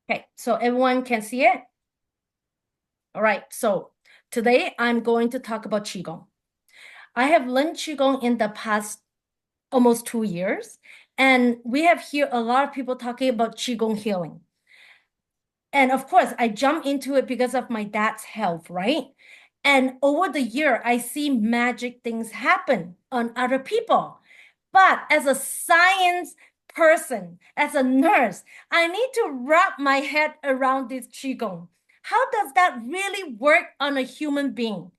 Okay, so everyone can see it? All right, so today I'm going to talk about Qigong. I have learned Qigong in the past almost 2 years, and we have here a lot of people talking about Qigong healing. And of course, I jumped into it because of my dad's health, right? And over the year, I see magic things happen on other people. But as a science person, as a nurse, I need to wrap my head around this Qigong. How does that really work on a human being?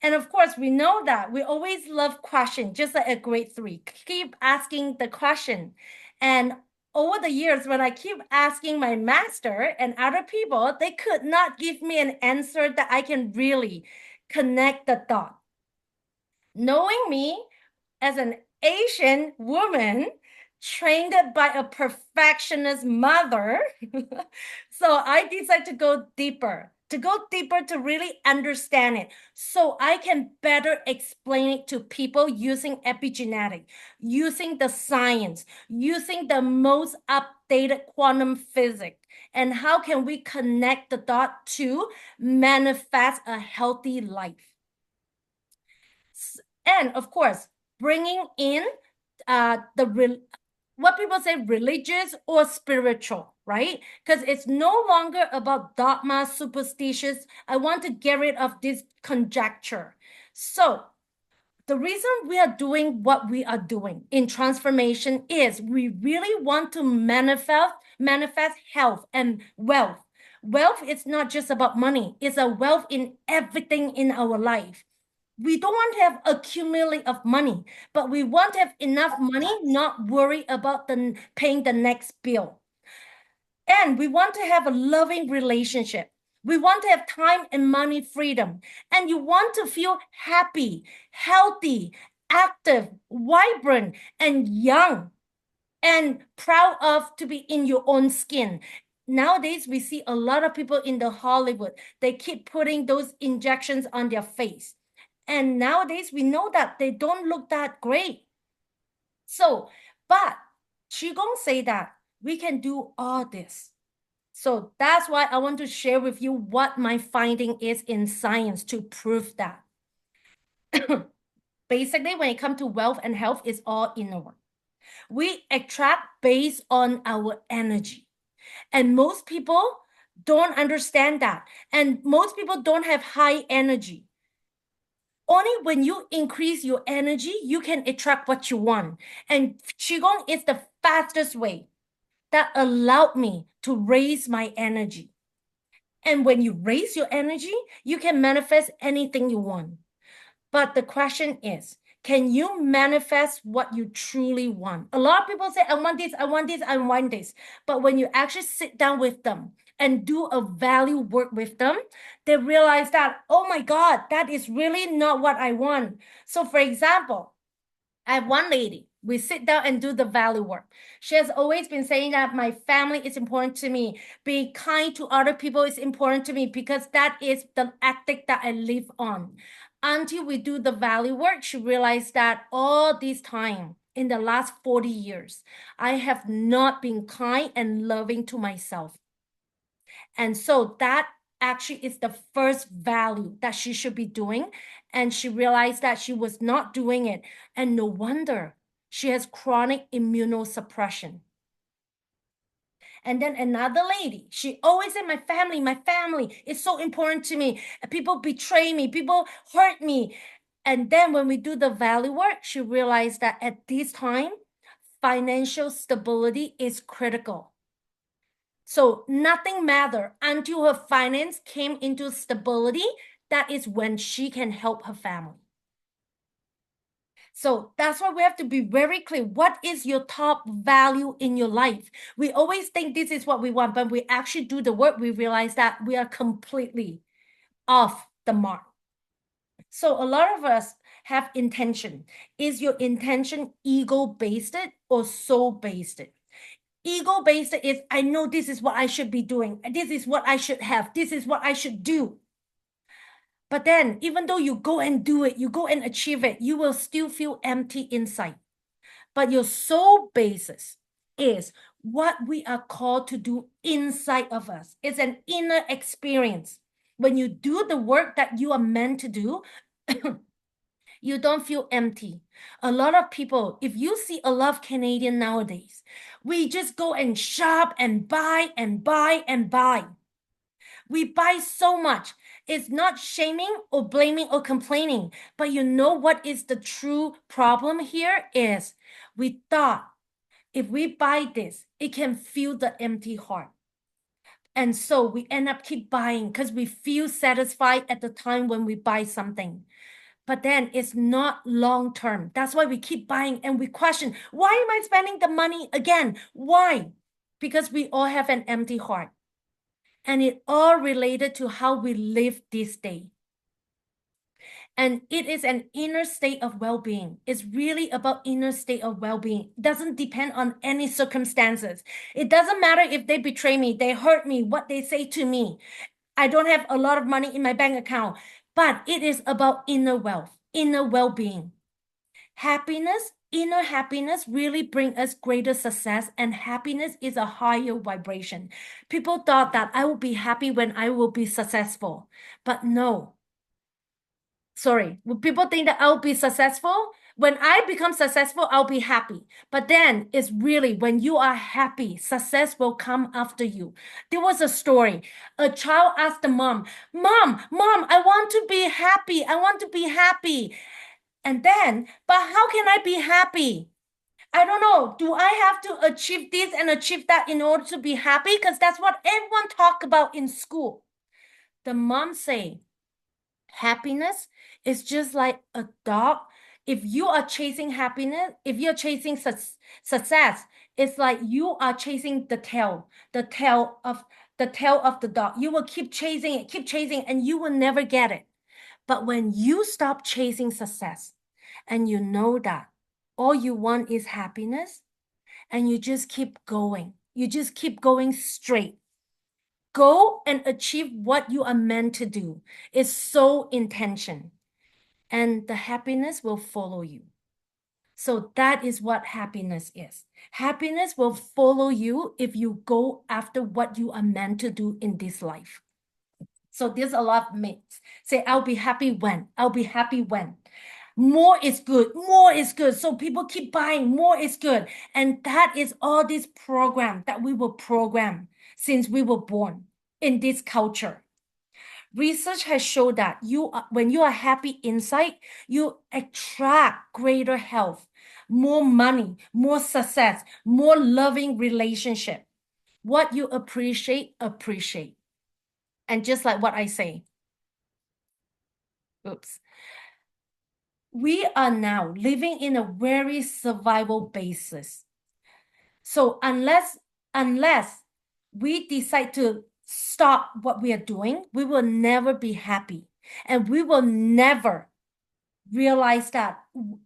And of course, we know that we always love question, just like at grade three. Keep asking the question. And over the years, when I keep asking my master and other people, they could not give me an answer that I can really connect the dot. Knowing me as an Asian woman trained by a perfectionist mother, so I decided to go deeper to really understand it so I can better explain it to people using epigenetic, using the science, using the most updated quantum physics. And how can we connect the dot to manifest a healthy life? And of course, bringing in what people say religious or spiritual, right? Because it's no longer about dogma, superstitious. I want to get rid of this conjecture. So the reason we are doing what we are doing in transformation is we really want to manifest health and wealth. Wealth is not just about money, it's a wealth in everything in our life. We don't want to have accumulate of money, but we want to have enough money, not worry about paying the next bill. And we want to have a loving relationship. We want to have time and money freedom. And you want to feel happy, healthy, active, vibrant, and young, and proud of to be in your own skin. Nowadays, we see a lot of people in the Hollywood, they keep putting those injections on their face. And nowadays, we know that they don't look that great. So, but Qigong say that we can do all this. So that's why I want to share with you what my finding is in science to prove that. Basically, when it comes to wealth and health, it's all inward. We attract based on our energy. And most people don't understand that. And most people don't have high energy. Only when you increase your energy, you can attract what you want. And Qigong is the fastest way that allowed me to raise my energy. And when you raise your energy, you can manifest anything you want. But the question is, can you manifest what you truly want? A lot of people say, I want this, I want this, I want this. But when you actually sit down with them and do a value work with them, they realize that, oh my God, that is really not what I want. So, for example, I have one lady. We sit down and do the value work. She has always been saying that my family is important to me. Being kind to other people is important to me because that is the ethic that I live on. Until we do the value work, she realized that all this time, in the last 40 years, I have not been kind and loving to myself. And so that actually is the first value that she should be doing. And she realized that she was not doing it. And no wonder she has chronic immunosuppression. And then another lady, she always said, my family is so important to me. People betray me, people hurt me. And then when we do the value work, she realized that at this time, financial stability is critical. So nothing mattered until her finance came into stability. That is when she can help her family. So that's why we have to be very clear. What is your top value in your life? We always think this is what we want, but we actually do the work, we realize that we are completely off the mark. So a lot of us have intention. Is your intention ego-based or soul-based? Ego-based is, I know this is what I should be doing. This is what I should have. This is what I should do. But then, even though you go and do it, you go and achieve it, you will still feel empty inside. But your soul basis is what we are called to do inside of us. It's an inner experience. When you do the work that you are meant to do, you don't feel empty. A lot of people, if you see a lot of Canadian nowadays, we just go and shop and buy and buy and buy. We buy so much. It's not shaming or blaming or complaining, but you know what is the true problem here is we thought if we buy this, it can fill the empty heart. And so we end up keep buying because we feel satisfied at the time when we buy something. But then it's not long term. That's why we keep buying and we question, why am I spending the money again? Why? Because we all have an empty heart. And it all related to how we live this day. And it is an inner state of well-being. It's really about inner state of well-being. It doesn't depend on any circumstances. It doesn't matter if they betray me, they hurt me, what they say to me. I don't have a lot of money in my bank account, but it is about inner wealth, inner well-being. Happiness, inner happiness really bring us greater success, and happiness is a higher vibration. People thought that I will be happy when I will be successful, but no. Sorry, people think that I'll be successful. When I become successful, I'll be happy. But then it's really when you are happy, success will come after you. There was a story. A child asked the mom, Mom, I want to be happy. I want to be happy. And then, but how can I be happy? I don't know. Do I have to achieve this and achieve that in order to be happy? Because that's what everyone talk about in school. The mom say, happiness is just like a dog. If you are chasing happiness, if you're chasing success, it's like you are chasing the tail of the dog. You will keep chasing it, and you will never get it. But when you stop chasing success and you know that all you want is happiness and you just keep going straight. Go and achieve what you are meant to do. It's so intention, and the happiness will follow you. So that is what happiness is. Happiness will follow you if you go after what you are meant to do in this life. So there's a lot of myths. Say, I'll be happy when. I'll be happy when. More is good. More is good. So people keep buying. More is good. And that is all this program that we were programmed since we were born in this culture. Research has shown that when you are happy inside, you attract greater health, more money, more success, more loving relationship. What you appreciate, appreciate. And just like what I say, oops, we are now living in a very survival basis. So unless we decide to stop what we are doing, we will never be happy. And we will never realize that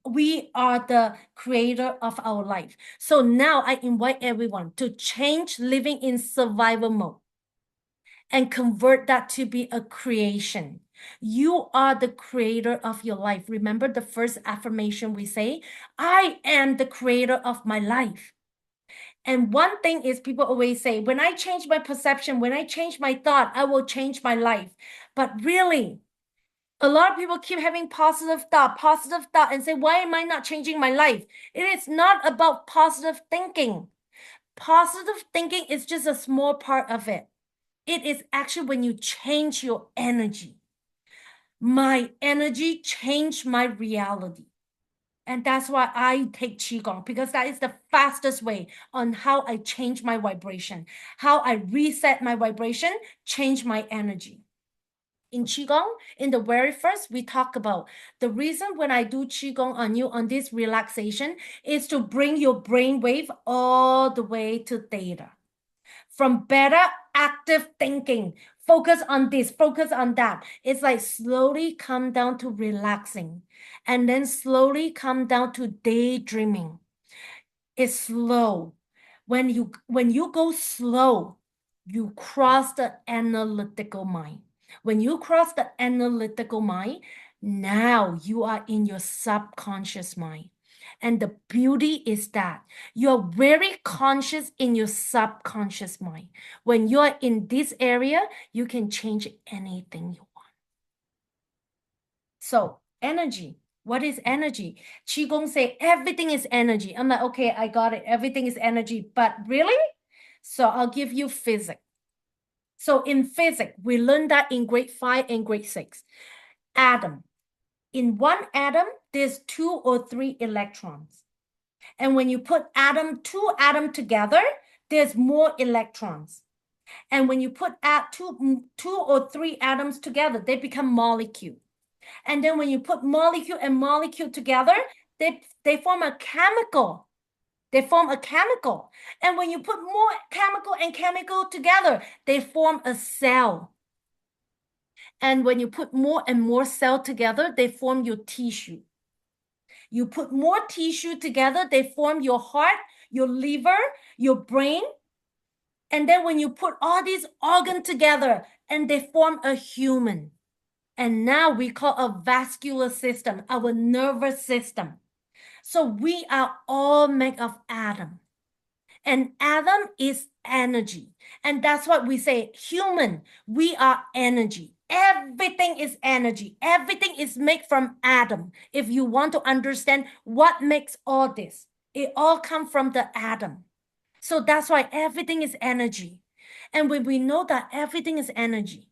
we are the creator of our life. So now I invite everyone to change living in survival mode and convert that to be a creation. You are the creator of your life. Remember the first affirmation we say, I am the creator of my life. And one thing is people always say, when I change my perception, when I change my thought, I will change my life. But really, a lot of people keep having positive thought, and say, why am I not changing my life? It is not about positive thinking. Positive thinking is just a small part of it. It is actually when you change your energy. My energy changed my reality. And that's why I take Qigong, because that is the fastest way on how I change my vibration, how I reset my vibration, change my energy. In Qigong, in the very first, we talk about the reason when I do Qigong on you on this relaxation is to bring your brain wave all the way to theta. From better active thinking, focus on this, focus on that. It's like slowly come down to relaxing and then slowly come down to daydreaming. It's slow. When you go slow, you cross the analytical mind. When you cross the analytical mind, now you are in your subconscious mind. And the beauty is that you're very conscious in your subconscious mind. When you're in this area, you can change anything you want. So energy. What is energy? Qigong say everything is energy. I'm like, okay, I got it. Everything is energy. But really? So I'll give you physics. So in physics, we learned that in grade 5 and grade 6. Atom. In one atom, there's 2 or 3 electrons. And when you put two atoms together, there's more electrons. And when you put two or 3 atoms together, they become molecule. And then when you put molecule and molecule together, they form a chemical. They form a chemical. And when you put more chemical and chemical together, they form a cell. And when you put more and more cell together, they form your tissue. You put more tissue together, they form your heart, your liver, your brain. And then when you put all these organs together, and they form a human. And now we call a vascular system, our nervous system. So we are all made of atom. And atom is energy. And that's what we say, human, we are energy. Everything is energy. Everything is made from atom. If you want to understand what makes all this, it all comes from the atom. So that's why everything is energy. And when we know that everything is energy,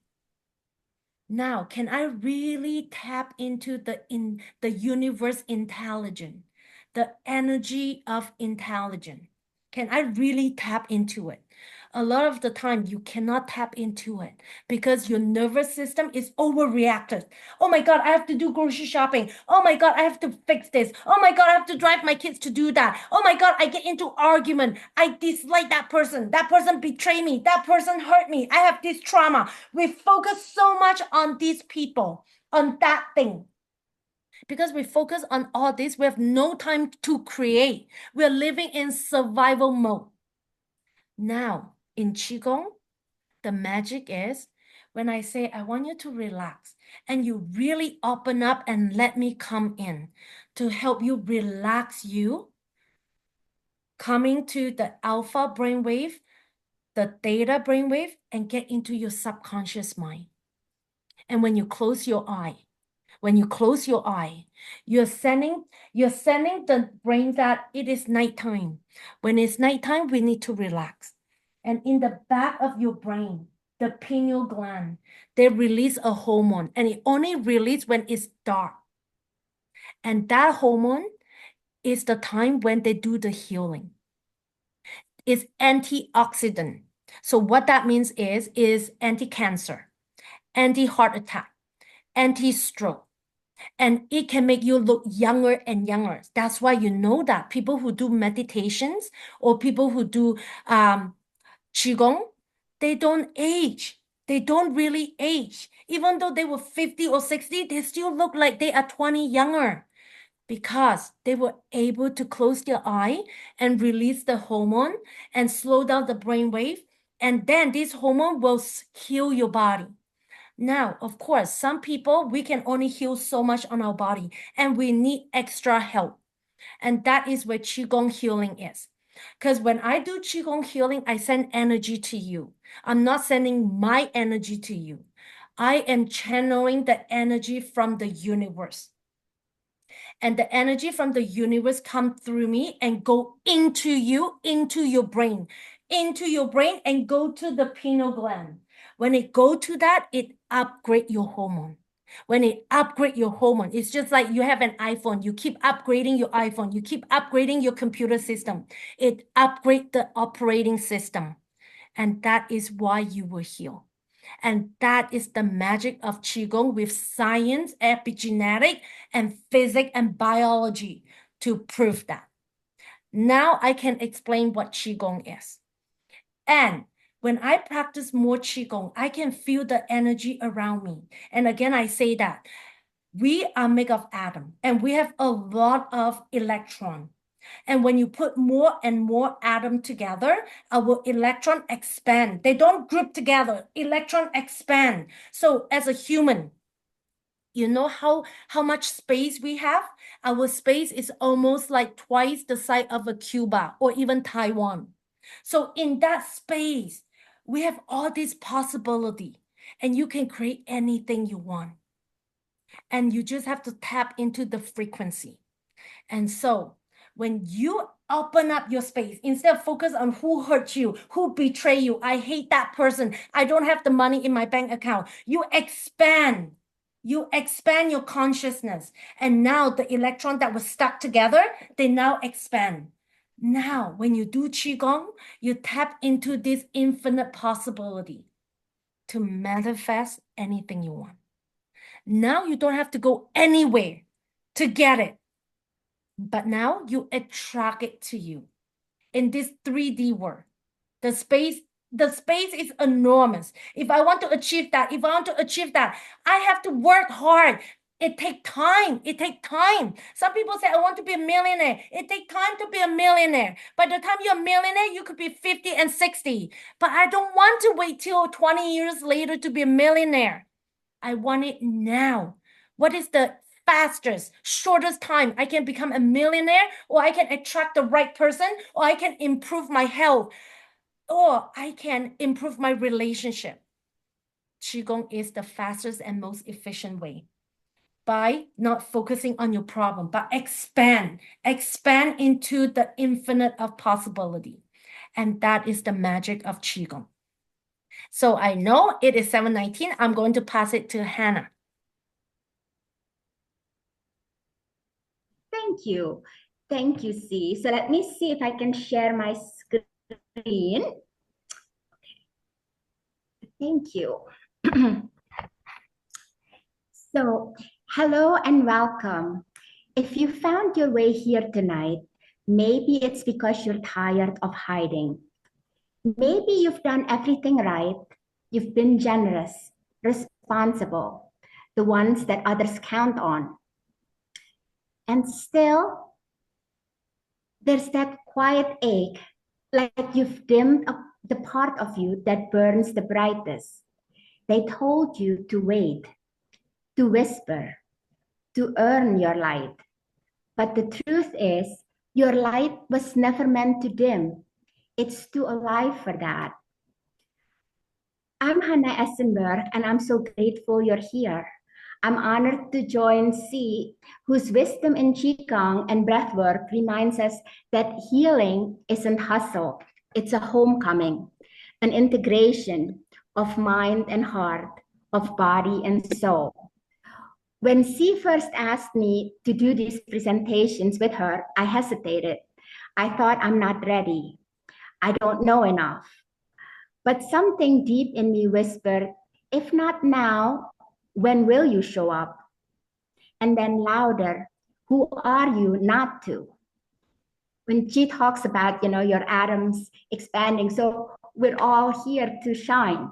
now can I really tap into the universe intelligence, the energy of intelligence? Can I really tap into it? A lot of the time, you cannot tap into it because your nervous system is overreacted. Oh my God, I have to do grocery shopping. Oh my God, I have to fix this. Oh my God, I have to drive my kids to do that. Oh my God, I get into argument. I dislike that person. That person betrayed me. That person hurt me. I have this trauma. We focus so much on these people, on that thing. Because we focus on all this, we have no time to create. We're living in survival mode. Now, in Qigong, the magic is when I say, I want you to relax, and you really open up and let me come in to help you relax you, coming to the alpha brainwave, the theta brainwave, and get into your subconscious mind. And when you close your eye, you're sending the brain that it is nighttime. When it's nighttime, we need to relax. And in the back of your brain, the pineal gland, they release a hormone, and it only releases when it's dark. And that hormone is the time when they do the healing. It's antioxidant. So what that means is anti-cancer, anti-heart attack, anti-stroke. And it can make you look younger and younger. That's why you know that people who do meditations or people who do Qigong, they don't age. They don't really age. Even though they were 50 or 60, they still look like they are 20 younger because they were able to close their eye and release the hormone and slow down the brain wave. And then this hormone will heal your body. Now, of course, some people, we can only heal so much on our body and we need extra help. And that is where Qigong healing is. Because when I do Qigong healing, I send energy to you. I'm not sending my energy to you. I am channeling the energy from the universe. And the energy from the universe come through me and go into you, into your brain and go to the pineal gland. When it go to that, it upgrade your hormone. When it upgrade your hormone, it's just like you have an iPhone. You keep upgrading your iPhone. You keep upgrading your computer system. It upgrade the operating system. And that is why you will heal. And that is the magic of Qigong with science, epigenetic, and physics and biology to prove that. Now I can explain what Qigong is. And when I practice more Qigong, I can feel the energy around me. And again, I say that we are made of atom and we have a lot of electron. And when you put more and more atom together, our electron expand. They don't group together. Electron expand. So as a human, You know how much space we have? Our space is almost like twice the size of a Cuba or even Taiwan. So in that space, we have all this possibility, and you can create anything you want. And you just have to tap into the frequency. And so when you open up your space, instead of focus on who hurt you, who betray you, I hate that person, I don't have the money in my bank account, you expand. You expand your consciousness. And now the electron that was stuck together, they now expand. Now, when you do Qigong, you tap into this infinite possibility to manifest anything you want. Now you don't have to go anywhere to get it. But now you attract it to you in this 3D world. The space, the space is enormous. If I want to achieve that, I have to work hard. It takes time. It takes time. Some people say, I want to be a millionaire. It takes time to be a millionaire. By the time you're a millionaire, you could be 50 and 60. But I don't want to wait till 20 years later to be a millionaire. I want it now. What is the fastest, shortest time I can become a millionaire, or I can attract the right person, or I can improve my health, or I can improve my relationship? Qigong is the fastest and most efficient way by not focusing on your problem, but expand into the infinite of possibility. And that is the magic of Qigong. So I know it is 7:19. I'm going to pass it to Hannah. Thank you. Thank you, C. So let me see if I can share my screen. Thank you. So, hello and welcome. If you found your way here tonight, maybe it's because you're tired of hiding. Maybe you've done everything right. You've been generous, responsible, the ones that others count on. And still, there's that quiet ache, like you've dimmed up the part of you that burns the brightest. They told you to wait, to whisper, to earn your light. But the truth is, your light was never meant to dim. It's too alive for that. I'm Hannah Essenberg, and I'm so grateful you're here. I'm honored to join C, whose wisdom in Qigong and breathwork reminds us that healing isn't hustle, it's a homecoming, an integration of mind and heart, of body and soul. When C first asked me to do these presentations with her, I hesitated. I thought I'm not ready. I don't know enough. But something deep in me whispered, if not now, when will you show up? And then louder, who are you not to? When she talks about, your atoms expanding, so we're all here to shine.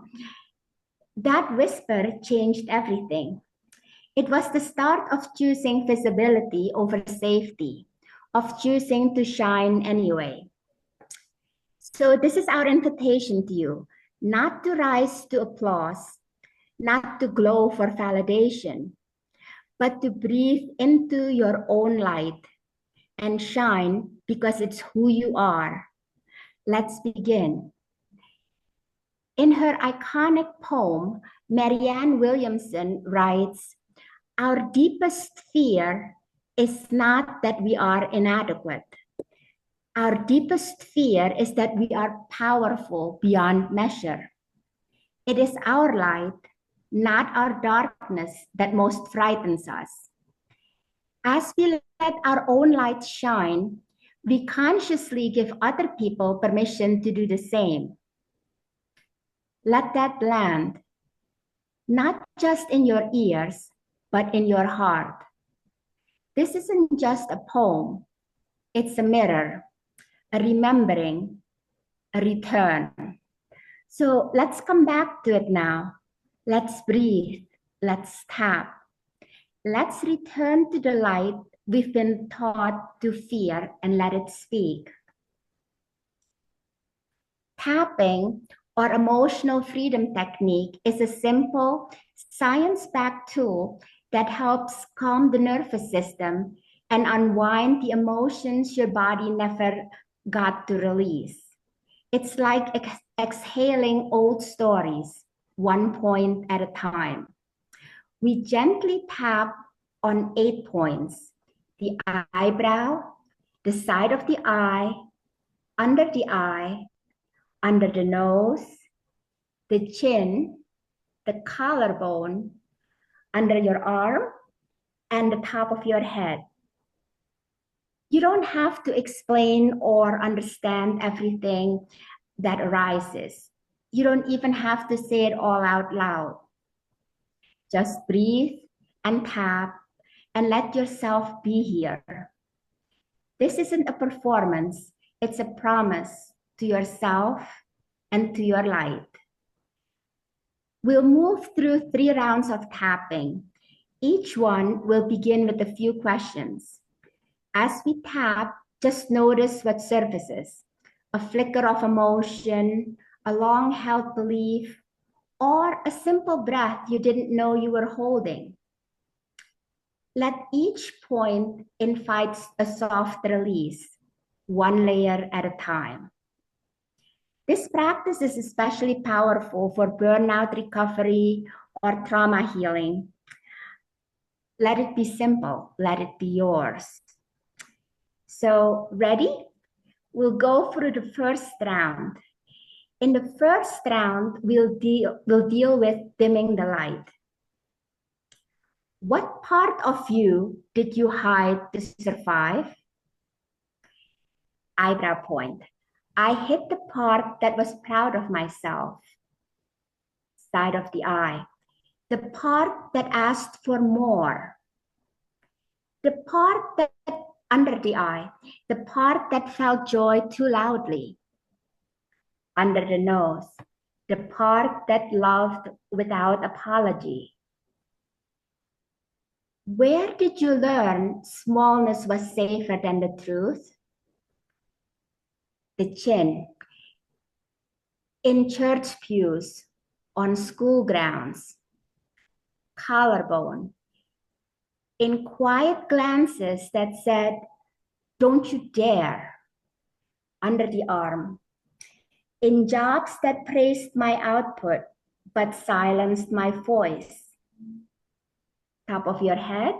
That whisper changed everything. It was the start of choosing visibility over safety, of choosing to shine anyway. So this is our invitation to you, not to rise to applause, not to glow for validation, but to breathe into your own light and shine because it's who you are. Let's begin. In her iconic poem, Marianne Williamson writes, our deepest fear is not that we are inadequate. Our deepest fear is that we are powerful beyond measure. It is our light, not our darkness, that most frightens us. As we let our own light shine, we consciously give other people permission to do the same. Let that land, not just in your ears, but in your heart. This isn't just a poem, it's a mirror, a remembering, a return. So let's come back to it now. Let's breathe, let's tap. Let's return to the light we've been taught to fear and let it speak. Tapping, or emotional freedom technique, is a simple, science-backed tool that helps calm the nervous system and unwind the emotions your body never got to release. It's like exhaling old stories, one point at a time. We gently tap on 8 points: the eyebrow, the side of the eye, under the eye, under the nose, the chin, the collarbone, under your arm, and the top of your head. You don't have to explain or understand everything that arises. You don't even have to say it all out loud. Just breathe and tap and let yourself be here. This isn't a performance, it's a promise to yourself and to your light. We'll move through 3 rounds of tapping. Each one will begin with a few questions. As we tap, just notice what surfaces: a flicker of emotion, a long held belief, or a simple breath you didn't know you were holding. Let each point invite a soft release, one layer at a time. This practice is especially powerful for burnout recovery or trauma healing. Let it be simple, let it be yours. So, ready? We'll go through the first round. In the first round, we'll deal with dimming the light. What part of you did you hide to survive? Eyebrow point. I hid the part that was proud of myself. Side of the eye. The part that asked for more. The part that under the eye. The part that felt joy too loudly. Under the nose. The part that loved without apology. Where did you learn smallness was safer than the truth? The chin. In church pews, on school grounds. Collarbone. In quiet glances that said, "Don't you dare," under the arm. In jobs that praised my output but silenced my voice. Top of your head.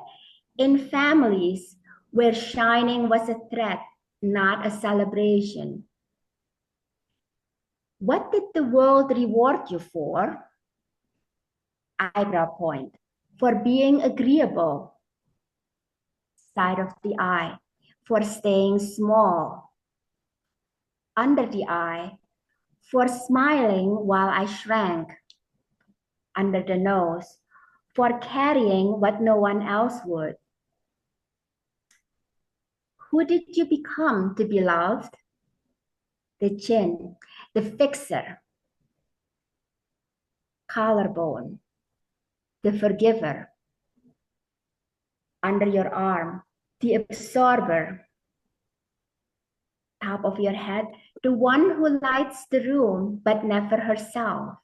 In families where shining was a threat, not a celebration. What did the world reward you for? Eyebrow point. For being agreeable. Side of the eye. For staying small. Under the eye. For smiling while I shrank. Under the nose. For carrying what no one else would. Who did you become to be loved? The chin, the fixer. Collarbone, the forgiver. Under your arm, the absorber. Top of your head, the one who lights the room but never herself.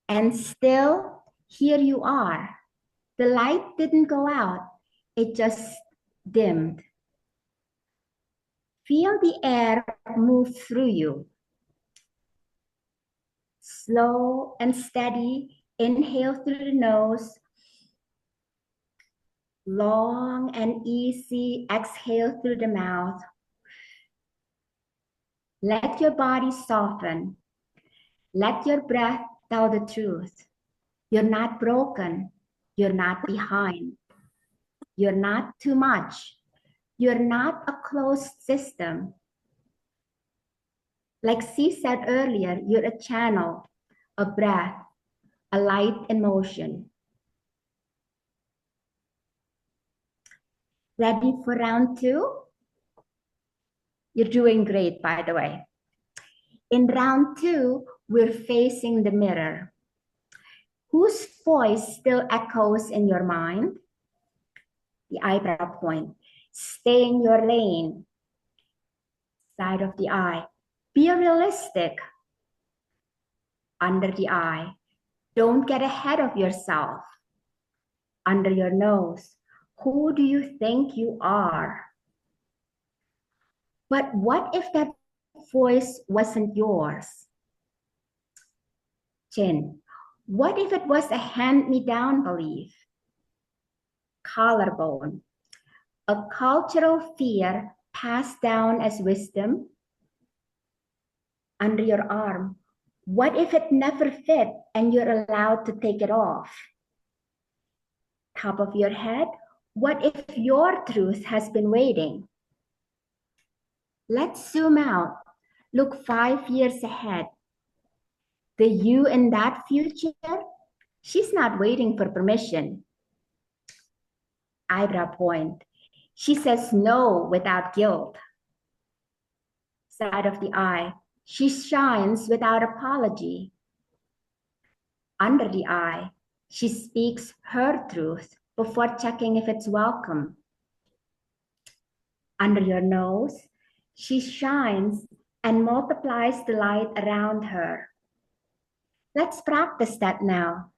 And still, here you are. The light didn't go out, it just dimmed. Feel the air move through you. Slow and steady, inhale through the nose. Long and easy, exhale through the mouth. Let your body soften. Let your breath tell the truth. You're not broken. You're not behind. You're not too much. You're not a closed system. Like C said earlier, you're a channel, a breath, a light in motion. Ready for round 2? You're doing great, by the way. In round 2, we're facing the mirror. Whose voice still echoes in your mind? The eyebrow point. Stay in your lane. Side of the eye. Be realistic. Under the eye. Don't get ahead of yourself. Under your nose, who do you think you are? But what if that voice wasn't yours? Chin, what if it was a hand-me-down belief? Collarbone, a cultural fear passed down as wisdom. Under your arm, what if it never fit and you're allowed to take it off? Top of your head, what if your truth has been waiting? Let's zoom out. Look 5 years ahead. The you in that future, she's not waiting for permission. Eyebrow point. She says no without guilt. Side of the eye. She shines without apology. Under the eye. She speaks her truth before checking if it's welcome. Under your nose. She shines and multiplies the light around her. Let's practice that now.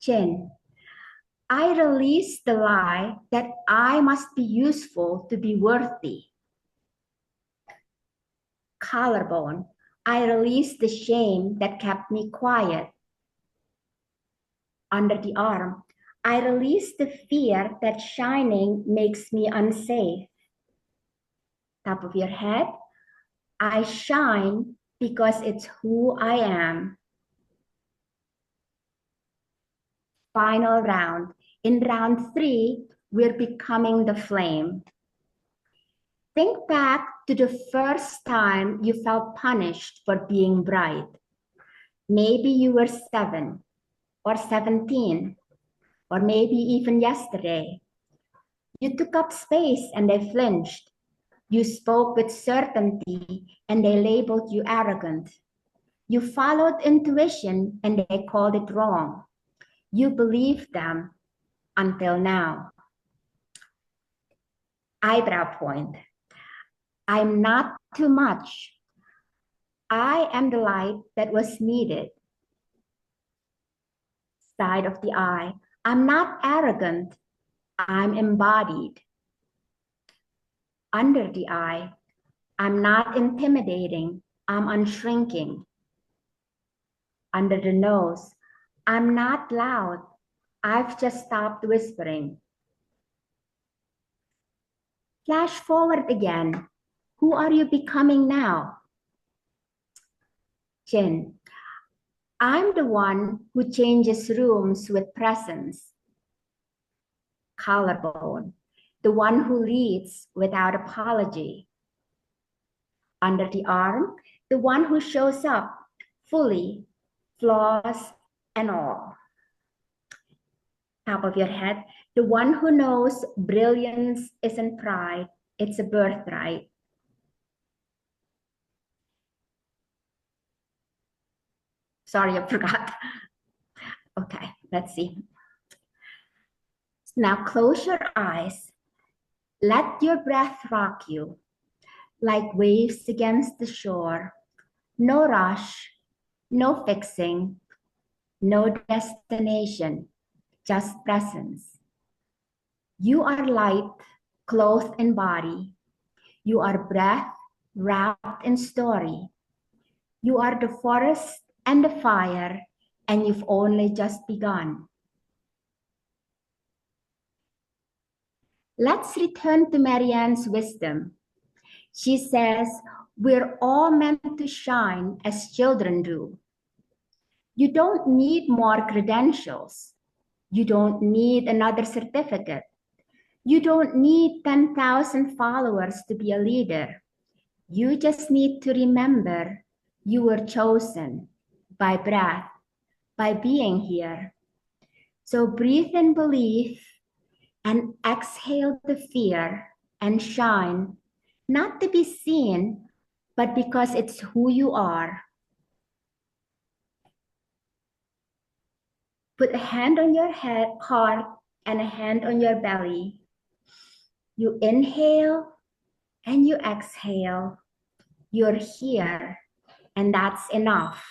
Chin. I release the lie that I must be useful to be worthy. Collarbone. I release the shame that kept me quiet. Under the arm. I release the fear that shining makes me unsafe. Top of your head. I shine because it's who I am. Final round. In round 3, we're becoming the flame. Think back to the first time you felt punished for being bright. Maybe you were 7 or 17, or maybe even yesterday. You took up space and they flinched. You spoke with certainty and they labeled you arrogant. You followed intuition and they called it wrong. You believed them until now. Eyebrow point. I'm not too much. I am the light that was needed. Side of the eye. I'm not arrogant. I'm embodied. Under the eye. I'm not intimidating. I'm unshrinking. Under the nose. I'm not loud. I've just stopped whispering. Flash forward again. Who are you becoming now? Chin. I'm the one who changes rooms with presence. Collarbone. The one who leads without apology. Under the arm. The one who shows up fully, flaws and all. Top of your head. The one who knows brilliance isn't pride, it's a birthright. Sorry, I forgot. Okay, let's see. Now close your eyes. Let your breath rock you like waves against the shore. No rush, no fixing, no destination, just presence. You are light, clothed in body. You are breath, wrapped in story. You are the forest and the fire, and you've only just begun. Let's return to Marianne's wisdom. She says, we're all meant to shine as children do. You don't need more credentials. You don't need another certificate. You don't need 10,000 followers to be a leader. You just need to remember you were chosen by breath, by being here. So breathe in belief and exhale the fear and shine, not to be seen, but because it's who you are. Put a hand on your head, heart, and a hand on your belly. You inhale and you exhale. You're here, and that's enough.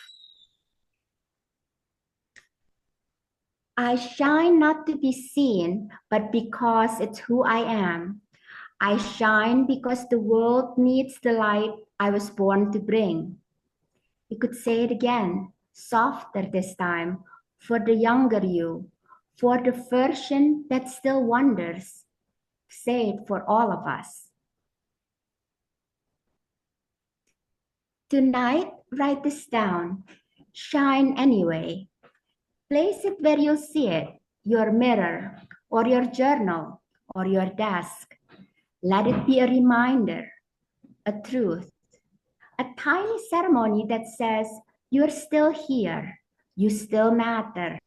I shine not to be seen, but because it's who I am. I shine because the world needs the light I was born to bring. You could say it again, softer this time, for the younger you, for the version that still wonders. Say it for all of us. Tonight, write this down. Shine anyway. Place it where you'll see it, your mirror, or your journal, or your desk. Let it be a reminder, a truth, a tiny ceremony that says, you're still here, you still matter,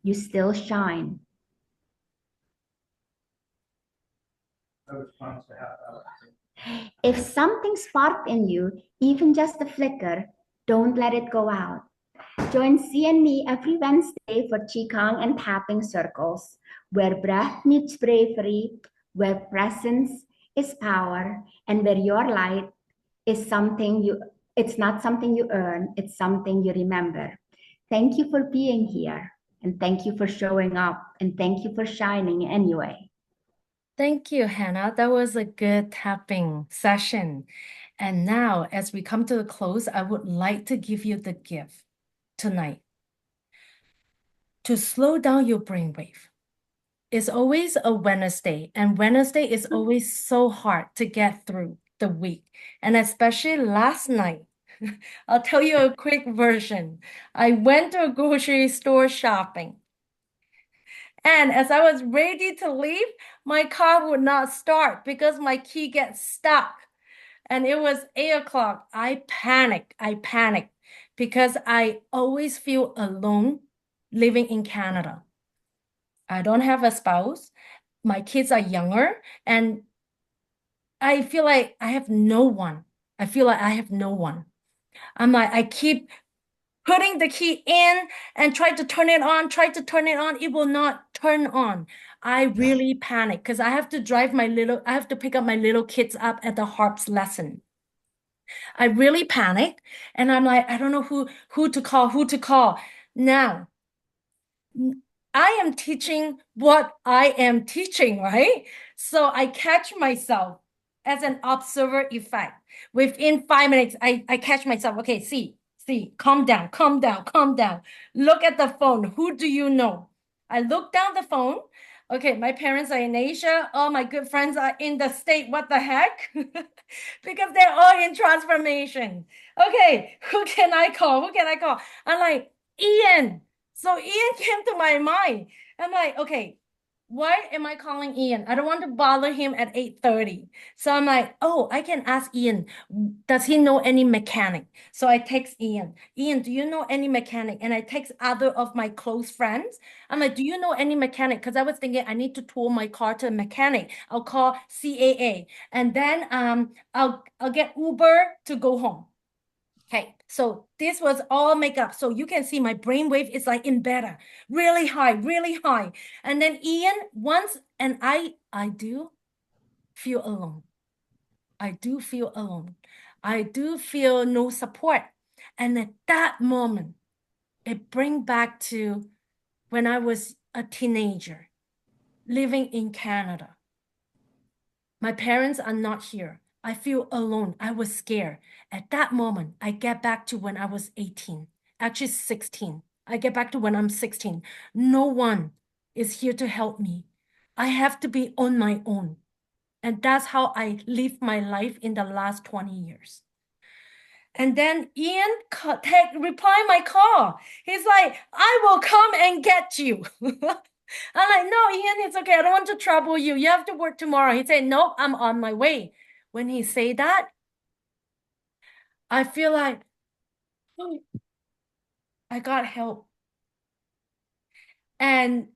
you still shine. If something sparked in you, even just a flicker, don't let it go out. Join C and me every Wednesday for Qigong and tapping circles, where breath meets bravery, where presence is power, and where your light is it's not something you earn, it's something you remember. Thank you for being here, and thank you for showing up, and thank you for shining anyway. Thank you, Hannah. That was a good tapping session. And now, as we come to the close, I would like to give you the gift tonight to slow down your brainwave. It's always a Wednesday, and Wednesday is always so hard to get through the week. And especially last night, I'll tell you a quick version. I went to a grocery store shopping. And as I was ready to leave, my car would not start because my key gets stuck. And it was 8 o'clock. I panicked. I panicked because I always feel alone living in Canada. I don't have a spouse. My kids are younger, and I feel like I have no one. I feel like I have no one. I'm like, I keep putting the key in and try to turn it on, try to turn it on. It will not turn on. I really panic because I have to pick up my little kids up at the harps lesson. I really panic and I'm like, I don't know who to call, who to call. Now, I am teaching what I am teaching, right? So I catch myself as an observer effect. Within 5 minutes, I catch myself. Okay, see, calm down, calm down, calm down. Look at the phone. Who do you know? I look down the phone. Okay, my parents are in Asia. All my good friends are in the state. What the heck? Because they're all in transformation. Okay, who can I call? Who can I call? I'm like, Ian. So Ian came to my mind. I'm like, okay, why am I calling Ian? I don't want to bother him at 8:30. So I'm like, oh, I can ask Ian, does he know any mechanic? So I text Ian, Ian, do you know any mechanic? And I text other of my close friends. I'm like, do you know any mechanic? Because I was thinking I need to tow my car to a mechanic. I'll call CAA and then I'll get Uber to go home. Okay, so this was all makeup. So you can see my brainwave is like in beta, really high, really high. And then Ian once, and I do feel alone. I do feel alone. I do feel no support. And at that moment, it brings back to when I was a teenager living in Canada. My parents are not here. I feel alone. I was scared. At that moment, I get back to when I was 18, actually 16. I get back to when I'm 16. No one is here to help me. I have to be on my own. And that's how I live my life in the last 20 years. And then Ian reply my call. He's like, I will come and get you. I'm like, no, Ian, it's okay. I don't want to trouble you. You have to work tomorrow. He said, nope, I'm on my way. When he say that, I feel like, oh, I got help. And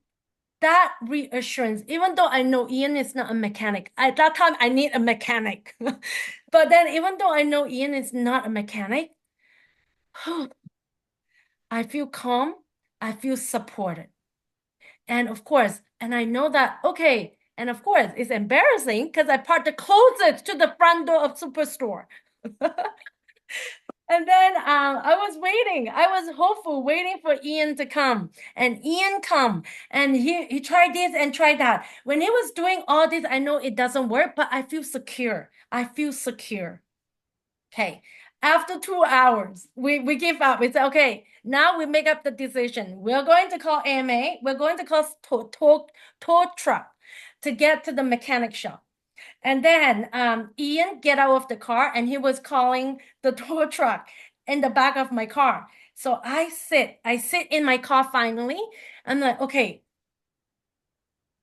that reassurance, even though I know Ian is not a mechanic, at that time I need a mechanic. But then even though I know Ian is not a mechanic, I feel calm. I feel supported. And of course, and I know that, okay, and of course, it's embarrassing because I parked the closest to the front door of Superstore. And then I was waiting. I was hopeful, waiting for Ian to come. And Ian come. And he tried this and tried that. When he was doing all this, I know it doesn't work, but I feel secure. I feel secure. Okay. After 2 hours, we give up. We say, okay, now we make up the decision. We're going to call AMA. We're going to call tow truck to get to the mechanic shop. And then Ian get out of the car and he was calling the tow truck in the back of my car. So I sit in my car finally. I'm like, okay,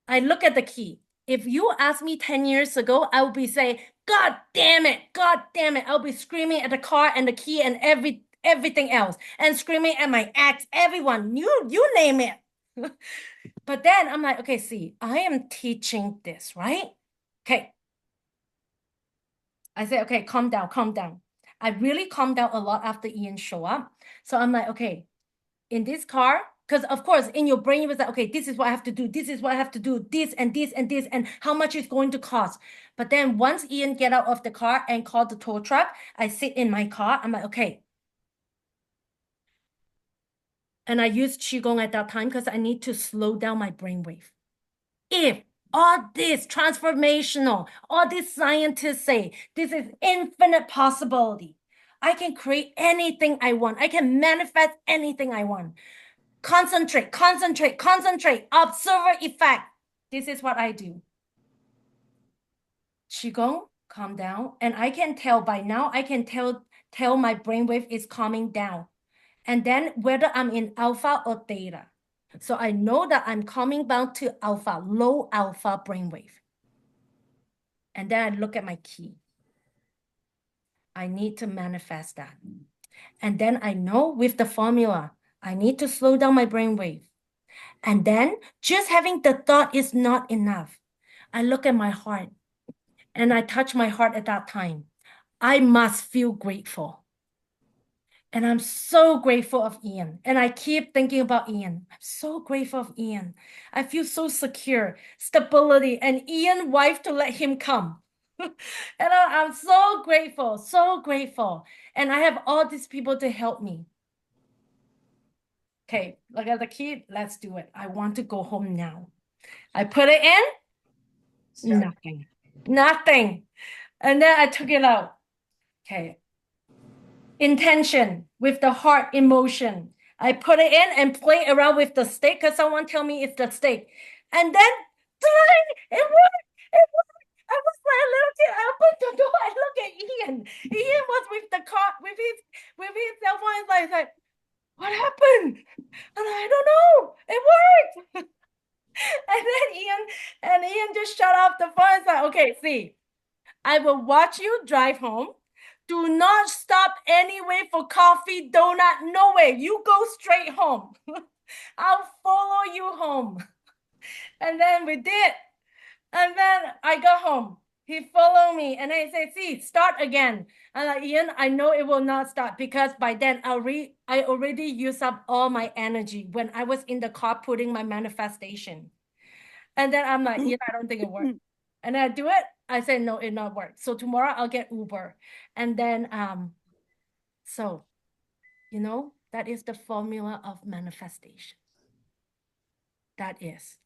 I look at the key. If you asked me 10 years ago, I would be saying, God damn it, God damn it. I'll be screaming at the car and the key and everything else and screaming at my ex, everyone, you name it. But then I'm like, okay, see, I am teaching this, right? Okay, I said, okay, calm down, calm down. I really calmed down a lot after Ian show up. So I'm like, okay, in this car, because of course in your brain you was like, okay, this is what I have to do, this is what I have to do, this and this and this, and how much it's going to cost. But then once Ian get out of the car and called the tow truck, I sit in my car. I'm like, okay. And I use Qigong at that time because I need to slow down my brainwave. If all this transformational, all these scientists say this is infinite possibility, I can create anything I want. I can manifest anything I want. Concentrate, concentrate, concentrate, observer effect. This is what I do. Qigong, calm down. And I can tell by now, I can tell my brainwave is calming down. And then whether I'm in alpha or theta. So I know that I'm coming down to alpha, low alpha brainwave. And then I look at my key. I need to manifest that. And then I know with the formula, I need to slow down my brainwave. And then just having the thought is not enough. I look at my heart and I touch my heart at that time. I must feel grateful. And I'm so grateful of Ian. And I keep thinking about Ian. I'm so grateful of Ian. I feel so secure, stability, and Ian wife to let him come. And I'm so grateful, so grateful. And I have all these people to help me. Okay, look at the key. Let's do it. I want to go home now. I put it in, nothing, nothing. And then I took it out. Okay, intention with the heart emotion. I put it in and play around with the stick because someone tell me it's the stick. And then it worked. It worked. I was like a little kid. I opened the door. I look at Ian. Ian was with the car with his cell phone. It's like, what happened? And I don't know. It worked. And then Ian just shut off the phone. It's like, okay, see, I will watch you drive home. Do not stop anywhere for coffee, donut, no way. You go straight home. I'll follow you home. And then we did. And then I got home. He followed me and I said, see, start again. I'm like, Ian, I know it will not start because by then I already used up all my energy when I was in the car putting my manifestation. And then I'm like, Ian, I don't think it worked. And I do it. I say, no, it not work. So tomorrow I'll get Uber. And then, so, that is the formula of manifestation. That is.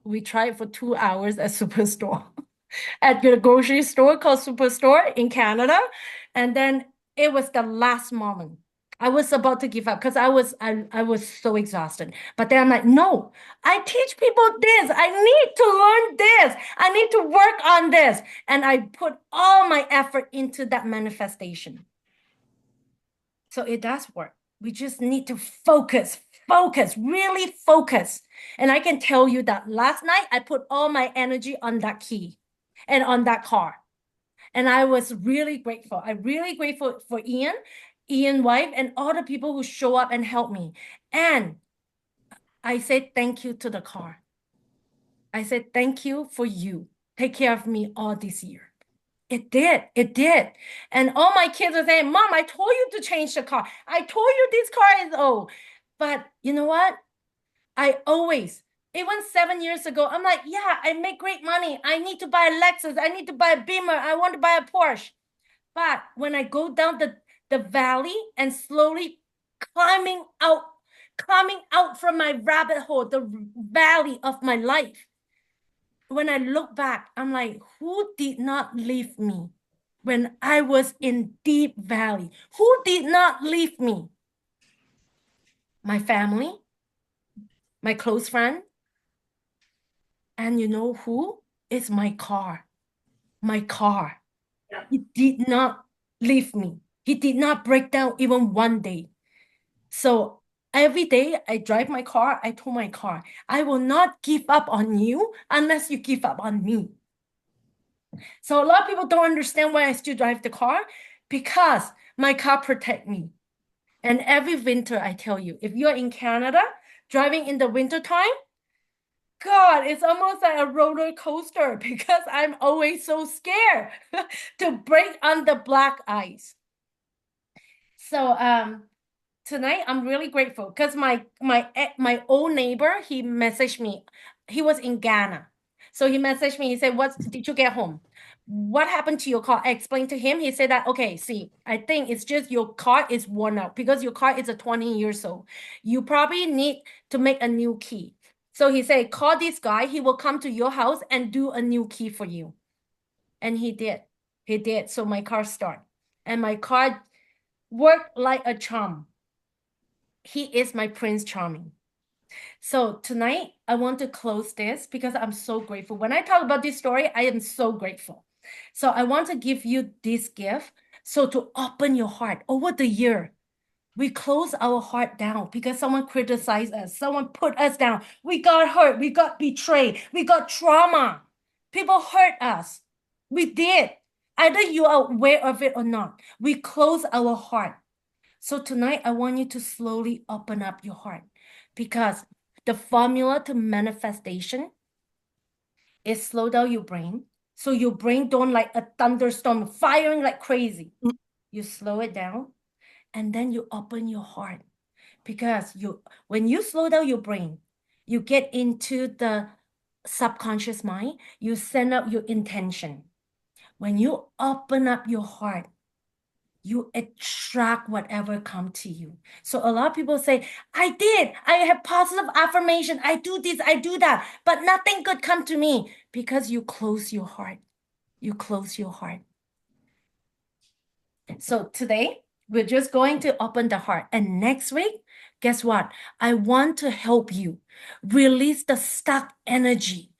We tried for 2 hours at Superstore, at the grocery store called Superstore in Canada. And then it was the last moment. I was about to give up because I was so exhausted. But then I'm like, no, I teach people this. I need to learn this. I need to work on this. And I put all my effort into that manifestation. So it does work. We just need to focus, really focus. And I can tell you that last night I put all my energy on that key and on that car. And I was really grateful. I'm really grateful for Ian's wife, and all the people who show up and help me. And I said thank you to the car. I said thank you for you. Take care of me all this year. It did. It did. And all my kids are saying, Mom, I told you to change the car. I told you this car is old. But you know what? I always, even 7 years ago, I'm like, yeah, I make great money. I need to buy a Lexus. I need to buy a Beamer. I want to buy a Porsche. But when I go down the valley and slowly climbing out, climbing out from my rabbit hole, the valley of my life. When I look back, I'm like, who did not leave me when I was in deep valley? Who did not leave me? My family, my close friend, and you know who? It's my car. My car. He did not leave me. He did not break down even one day. So every day I drive my car, I told my car, I will not give up on you unless you give up on me. So a lot of people don't understand why I still drive the car because my car protect me. And every winter, I tell you, if you're in Canada, driving in the winter time, God, it's almost like a roller coaster because I'm always so scared to break on the black ice. So tonight I'm really grateful because my old neighbor, he messaged me. He was in Ghana. So he messaged me. He said, "What did you get home? What happened to your car?" I explained to him. He said that, okay, see, I think it's just your car is worn out because your car is a 20 years old. You probably need to make a new key. So he said, call this guy. He will come to your house and do a new key for you. And he did. He did. So my car started. And my car worked like a charm. He is my Prince Charming. So tonight, I want to close this because I'm so grateful. When I talk about this story, I am so grateful. So I want to give you this gift. So to open your heart over the year, we close our heart down because someone criticized us, someone put us down. We got hurt, we got betrayed, we got trauma. People hurt us. We did. Either you are aware of it or not. We close our heart. So tonight, I want you to slowly open up your heart because the formula to manifestation is slow down your brain. So your brain don't like a thunderstorm firing like crazy. You slow it down and then you open your heart because when you slow down your brain, you get into the subconscious mind, you send out your intention. When you open up your heart, you attract whatever come to you. So a lot of people say, I have positive affirmation, I do this, I do that, but nothing good come to me because you close your heart. You close your heart. So today, we're just going to open the heart. And next week, guess what? I want to help you release the stuck energy.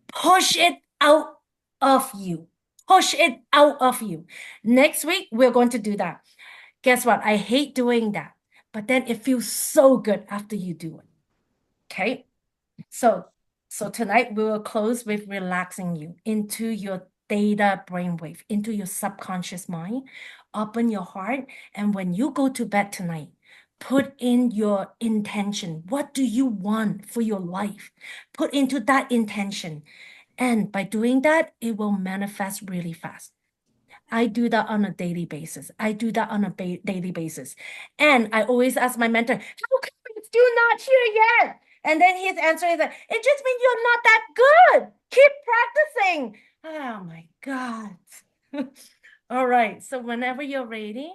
Push it out of you. Push it out of you. Next week, we're going to do that. Guess what? I hate doing that. But then it feels so good after you do it. Okay? So, so tonight we will close with relaxing you into your theta brainwave, into your subconscious mind. Open your heart. And when you go to bed tonight, put in your intention. What do you want for your life? Put into that intention. And by doing that, it will manifest really fast. I do that on a daily basis. I do that on a daily basis. And I always ask my mentor, how come it's still not here yet? And then his answer is that it just means you're not that good. Keep practicing. Oh my God. All right. So whenever you're ready,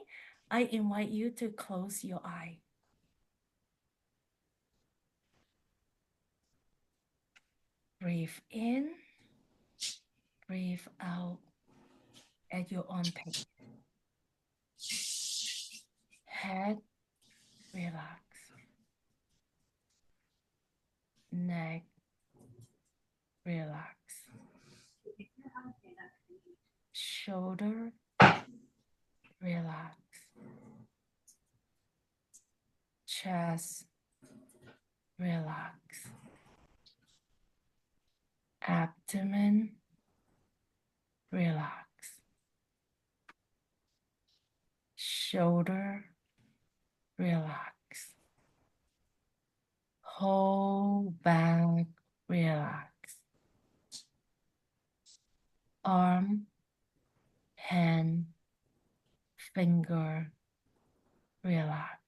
I invite you to close your eye. Breathe in, breathe out at your own pace. Head, relax. Neck, relax. Shoulder, relax. Chest, relax. Abdomen, relax. Shoulder, relax. Whole back, relax. Arm, hand, finger, relax.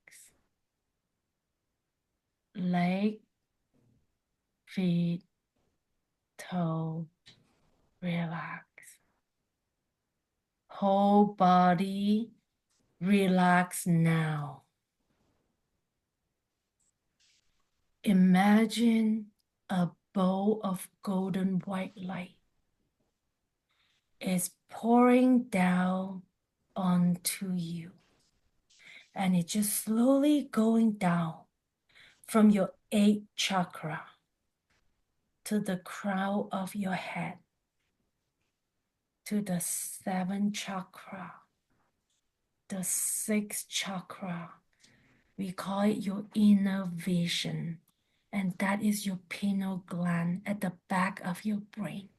Leg, feet, toe, relax. Whole body, Relax now. Imagine a bowl of golden white light is pouring down onto you. And it's just slowly going down from your 8th chakra to the crown of your head, to the 7th chakra, the 6th chakra. We call it your inner vision. And that is your pineal gland at the back of your brain,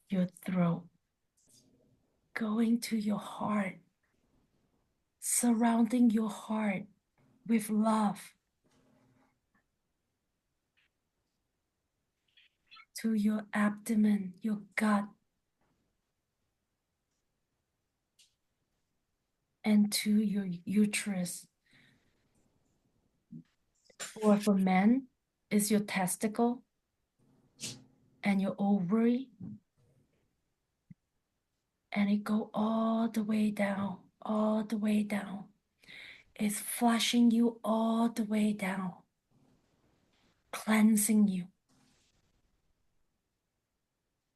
your throat, going to your heart, surrounding your heart with love, to your abdomen, your gut, and to your uterus. Or for men, is your testicle and your ovary. And it go all the way down, all the way down. It's flushing you all the way down, cleansing you.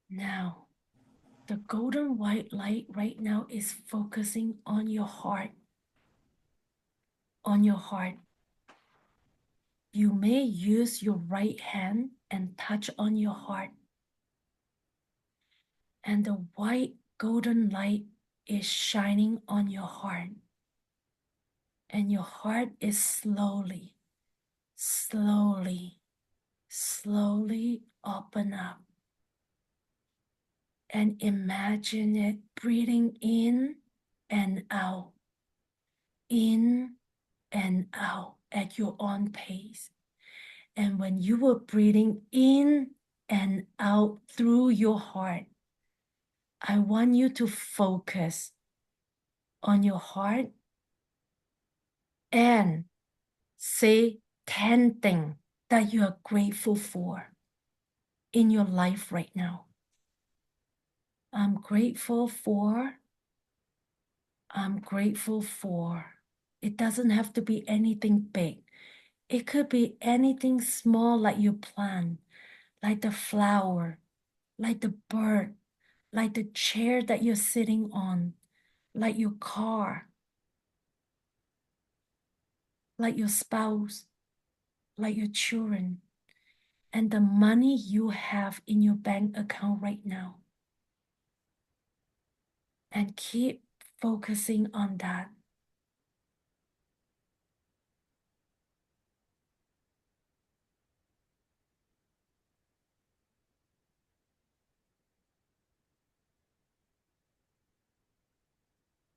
Now, the golden white light right now is focusing on your heart. On your heart. You may use your right hand and touch on your heart. And the white golden light is shining on your heart. And your heart is slowly, slowly, slowly open up. And imagine it breathing in and out, in and out at your own pace. And when you were breathing in and out through your heart, I want you to focus on your heart and say 10 things that you are grateful for in your life right now. I'm grateful for. It doesn't have to be anything big. It could be anything small like your plant, like the flower, like the bird, like the chair that you're sitting on, like your car, like your spouse, like your children, and the money you have in your bank account right now. And keep focusing on that.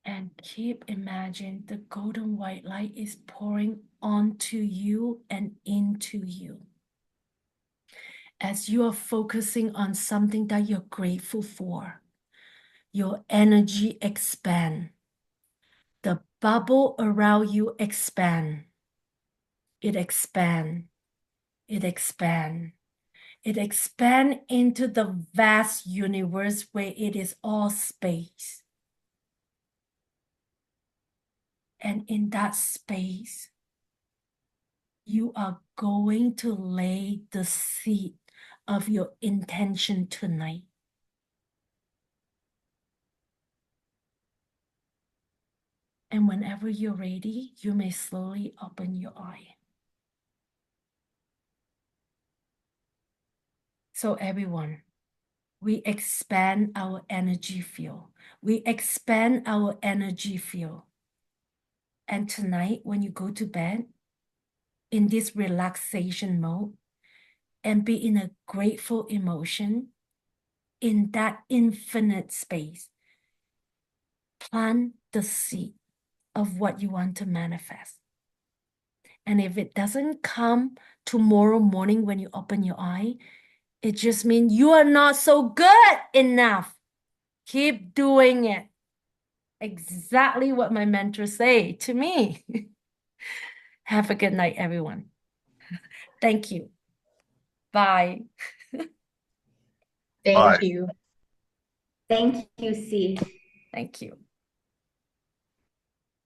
And keep imagining the golden white light is pouring onto you and into you. As you are focusing on something that you're grateful for, your energy expand. The bubble around you expand. It expand. It expand. It expand into the vast universe where it is all space. And in that space, you are going to lay the seed of your intention tonight. And whenever you're ready, you may slowly open your eye. So everyone, we expand our energy field. We expand our energy field. And tonight, when you go to bed, in this relaxation mode, and be in a grateful emotion, in that infinite space, plant the seed of what you want to manifest. And if it doesn't come tomorrow morning when you open your eye, it just means you are not so good enough. Keep doing it. Exactly what my mentor say to me. Have a good night, everyone. Thank you. Bye. Bye. Thank you, C. Thank you.